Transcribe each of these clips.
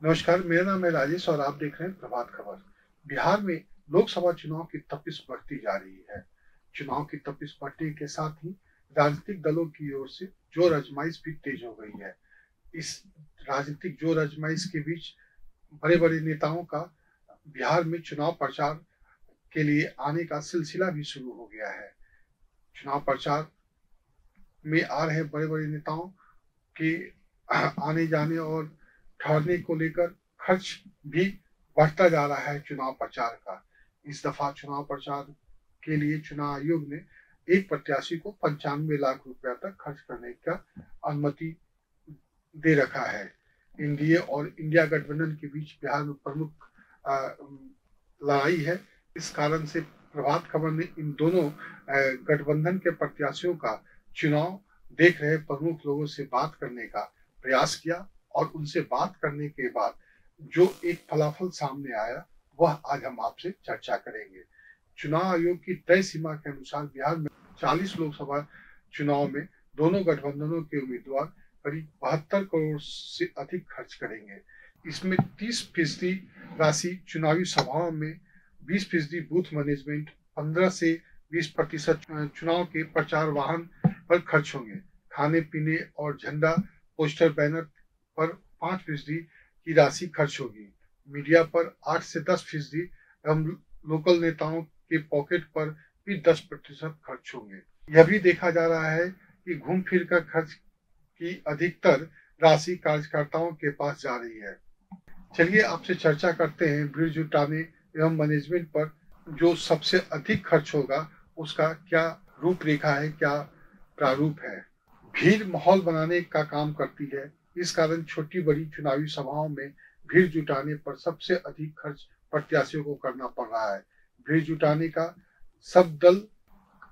नमस्कार, मेरा नाम है राजेश और आप देख रहे हैं प्रभात खबर। बिहार में लोकसभा चुनाव की तपिश बढ़ती जा रही है। चुनाव की तपिश बढ़ने के साथ ही राजनीतिक दलों की ओर से जोर आजमाइश भी तेज हो गई है। इस राजनीतिक जोर आजमाइश के बीच बड़े-बड़े नेताओं का बिहार में चुनाव प्रचार के लिए आने का सिलसिला भी शुरू हो गया है। चुनाव प्रचार में आ रहे बड़े-बड़े नेताओं के आने-जाने और ठहरने को लेकर खर्च भी बढ़ता जा रहा है चुनाव प्रचार का। इस दफा चुनाव प्रचार के लिए चुनाव आयोग ने एक प्रत्याशी को 95 लाख रुपया तक खर्च करने का अनुमति दे रखा है। एनडीए और इंडिया गठबंधन के बीच बिहार में प्रमुख लड़ाई है। इस कारण से प्रभात खबर ने इन दोनों गठबंधन के प्रत्याशियों का चुनाव देख रहे प्रमुख लोगों से बात करने का प्रयास किया और उनसे बात करने के बाद जो एक फलाफल सामने आया वह आज हम आपसे चर्चा करेंगे। चुनाव आयोग की तय सीमा के अनुसार बिहार में 40 लोकसभा चुनाव में दोनों गठबंधनों के उम्मीदवार करीब 72 करोड़ से अधिक खर्च करेंगे। इसमें 30% राशि चुनावी सभाओं में, 20% बूथ मैनेजमेंट, 15 से 20% चुनाव के प्रचार वाहन पर खर्च होंगे। खाने पीने और झंडा पोस्टर बैनर पर 5% की राशि खर्च होगी। मीडिया पर 8 से 10% एवं लोकल नेताओं के पॉकेट पर भी 10% खर्च होंगे। यह भी देखा जा रहा है कि घूम फिर कर खर्च की अधिकतर राशि कार्यकर्ताओं के पास जा रही है। चलिए आपसे चर्चा करते हैं भीड़ जुटाने एवं मैनेजमेंट पर जो सबसे अधिक खर्च होगा उसका क्या रूपरेखा है, क्या प्रारूप है। भीड़ माहौल बनाने का काम करती है। इस कारण छोटी बड़ी चुनावी सभाओं में भीड़ जुटाने पर सबसे अधिक खर्च प्रत्याशियों को करना पड़ रहा है। भीड़ जुटाने का सब दल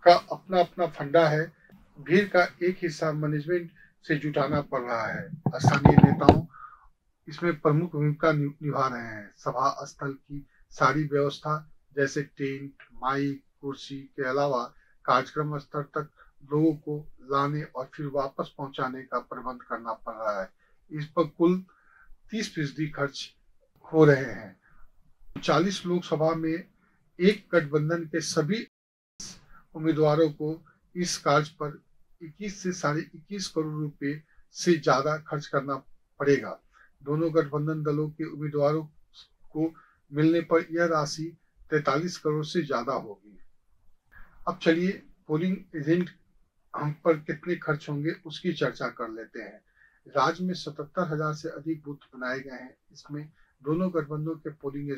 का अपना अपना फंडा है। भीड़ का एक हिस्सा मैनेजमेंट से जुटाना पड़ रहा है। स्थानीय नेताओं इसमें प्रमुख भूमिका निभा रहे हैं। सभा स्थल की सारी व्यवस्था जैसे टेंट, माइक, कुर्सी के अलावा कार्यक्रम स्तर तक लोगों को लाने और फिर वापस पहुंचाने का प्रबंध करना पड़ रहा है। इस पर कुल 30% खर्च हो रहे हैं। 40 लोकसभा में एक गठबंधन के सभी उम्मीदवारों को इस कार्य पर 21 से 21.5 करोड़ रुपए से ज्यादा खर्च करना पड़ेगा। दोनों गठबंधन दलों के उम्मीदवारों को मिलने पर यह राशि 43 करोड़ से ज्यादा होगी। अब चलिए पोलिंग एजेंट हम पर कितने खर्च होंगे उसकी चर्चा कर लेते हैं। राज्य में 77,000 से अधिक बूथ बनाए गए हैं। इसमें दोनों गठबंधनों के पोलिंग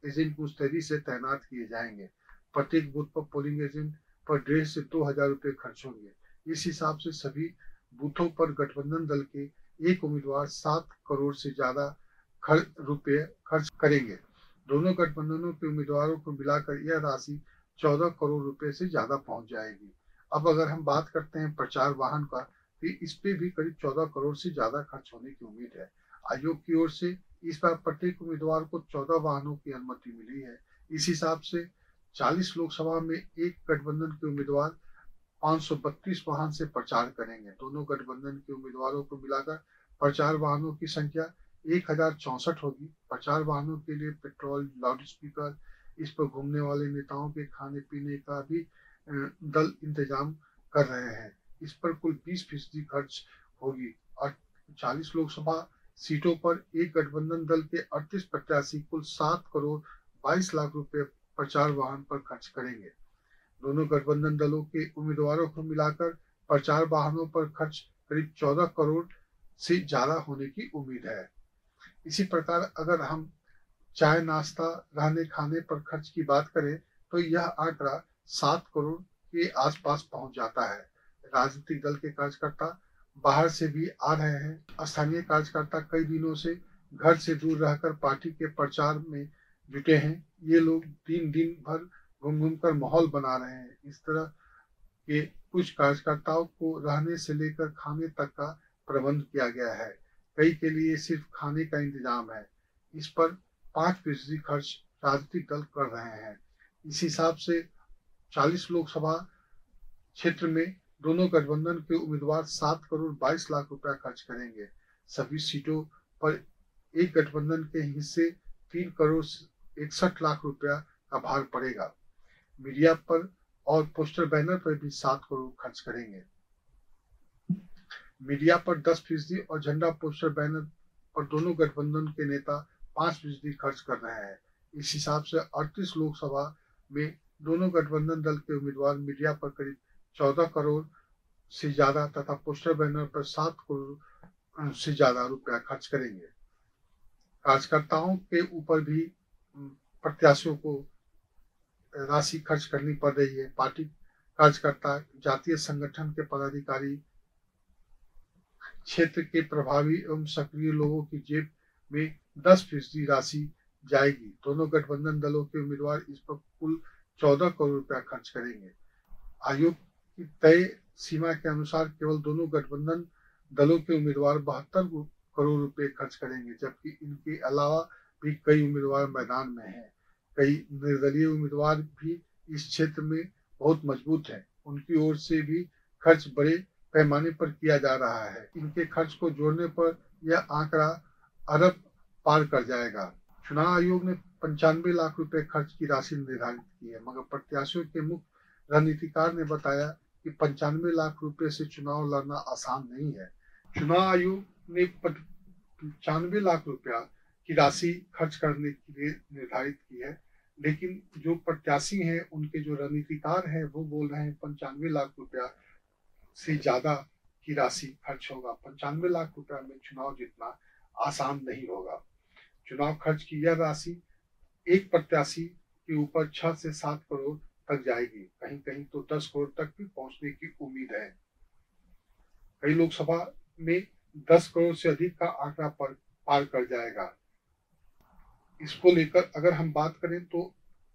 एजेंट मुस्तैदी से तैनात किए जाएंगे। प्रत्येक बूथ पर पोलिंग एजेंट पर 1,500 से 2,000 रुपए खर्च होंगे। इस हिसाब से सभी बूथों पर गठबंधन दल के एक उम्मीदवार 7 करोड़ से ज्यादा रुपए खर्च करेंगे। दोनों गठबंधनों के उम्मीदवारों को मिलाकर यह राशि 14 करोड़ रुपए से ज्यादा पहुंच जाएगी। अब अगर हम बात करते हैं प्रचार वाहन का, तो इस पे भी करीब 14 करोड़ से ज्यादा खर्च होने की उम्मीद है। आयोग की ओर से इस बार प्रत्येक उम्मीदवार को 14 वाहनों की अनुमति मिली है। इस हिसाब से 40 लोकसभा में एक गठबंधन के उम्मीदवार 532 वाहन से प्रचार करेंगे। दोनों गठबंधन के उम्मीदवारों को मिलाकर प्रचार वाहनों की संख्या 1064 होगी। प्रचार वाहनों के लिए पेट्रोल, लाउड स्पीकर, इस पर घूमने वाले नेताओं के खाने पीने का भी दल इंतजाम कर रहे हैं। इस पर कुल 20% खर्च होगी और 40 लोकसभा सीटों पर एक गठबंधन दल के 38 प्रत्याशी कुल 7 करोड़ 22 लाख रुपए प्रचार वाहन पर खर्च करेंगे। दोनों गठबंधन दलों के उम्मीदवारों को मिलाकर प्रचार वाहनों पर खर्च करीब 14 करोड़ से ज्यादा होने की उम्मीद है। इसी प्रकार अगर हम चाय, नाश्ता, रहने खाने पर खर्च की बात करें तो यह आंकड़ा 7 करोड़ के आसपास पहुंच जाता है। राजनीतिक दल के कार्यकर्ता बाहर से भी आ रहे हैं। स्थानीय कार्यकर्ता कई दिनों से घर से दूर रहकर पार्टी के प्रचार में जुटे हैं। ये लोग दिन भर घूम घूम कर माहौल बना रहे हैं। इस तरह के कुछ कार्यकर्ताओं को रहने से लेकर खाने तक का प्रबंध किया गया है। कई के लिए सिर्फ खाने का इंतजाम है। इस पर 5% खर्च राजनीतिक दल कर रहे हैं। इस हिसाब से 40 लोकसभा क्षेत्र में दोनों गठबंधन के उम्मीदवार 7 करोड़ 22 लाख रुपया खर्च करेंगे। सभी सीटों पर एक गठबंधन के हिस्से 3 करोड़ 61 लाख रुपया का भार पड़ेगा। मीडिया पर और पोस्टर बैनर पर भी 7 करोड़ खर्च करेंगे। मीडिया पर 10% और झंडा पोस्टर बैनर पर दोनों गठबंधन के नेता 5% खर्च कर रहे हैं। इस हिसाब से 38 लोकसभा में दोनों गठबंधन दल के उम्मीदवार मीडिया पर करीब 14 करोड़ से ज्यादा तथा पोस्टर बैनर पर 7 करोड़ से ज्यादा रुपया खर्च करेंगे। कार्यकर्ताओं के ऊपर भी प्रत्याशियों को राशि खर्च करनी पड़ रही है। पार्टी कार्यकर्ता, जातीय संगठन के पदाधिकारी, क्षेत्र के प्रभावी एवं सक्रिय लोगों की जेब में 10% राशि जाएगी। दोनों गठबंधन दलों के उम्मीदवार इस पर कुल 14 करोड़ रुपया खर्च करेंगे। आयोग की तय सीमा के अनुसार केवल दोनों गठबंधन दलों के उम्मीदवार 72 करोड़ रुपए खर्च करेंगे, जबकि इनके अलावा भी कई उम्मीदवार मैदान में हैं। कई निर्दलीय उम्मीदवार भी इस क्षेत्र में बहुत मजबूत हैं। उनकी ओर से भी खर्च बड़े पैमाने पर किया जा रहा है। इनके खर्च को जोड़ने पर यह आंकड़ा अरब पार कर जाएगा। चुनाव आयोग ने 95 लाख रुपए खर्च की राशि निर्धारित की है, मगर प्रत्याशियों के मुख्य रणनीतिकार ने बताया कि 95 लाख रुपए से चुनाव लड़ना आसान नहीं है। चुनाव आयोग ने 95 लाख रुपया की राशि खर्च करने के लिए निर्धारित की है, लेकिन जो प्रत्याशी हैं, उनके जो रणनीतिकार हैं, वो बोल रहे हैं 95 लाख रुपया से ज्यादा की राशि खर्च होगा। 95 लाख रुपया में चुनाव जीतना आसान नहीं होगा। चुनाव खर्च की यह राशि एक प्रत्याशी के ऊपर 6 से 7 करोड़ तक जाएगी। कहीं कहीं तो 10 करोड़ तक भी पहुंचने की उम्मीद है। कई लोकसभा में 10 करोड़ से अधिक का आंकड़ा पार कर जाएगा। इसको लेकर अगर हम बात करें तो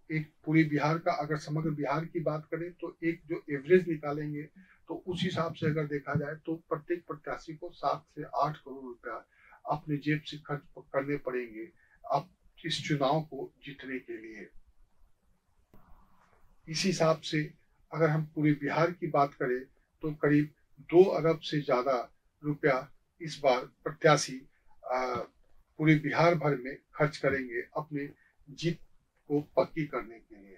एक पूरे बिहार का, अगर समग्र बिहार की बात करें तो एक जो एवरेज निकालेंगे तो उस हिसाब से अगर देखा जाए तो प्रत्येक प्रत्याशी को 7 से 8 करोड़ रुपया अपने जेब से खर्च करने पड़ेंगे अब इस चुनाव को जीतने के लिए। इस हिसाब से अगर हम पूरे बिहार की बात करें तो करीब 2 अरब से ज्यादा रुपया इस बार प्रत्याशी पूरे बिहार भर में खर्च करेंगे अपने जीत को पक्की करने के लिए।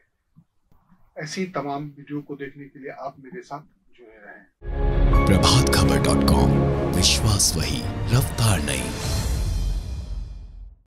ऐसी तमाम वीडियो को देखने के लिए आप मेरे साथ जुड़े रहें। प्रभातखबर.com, विश्वास वही, रफ्तार नहीं।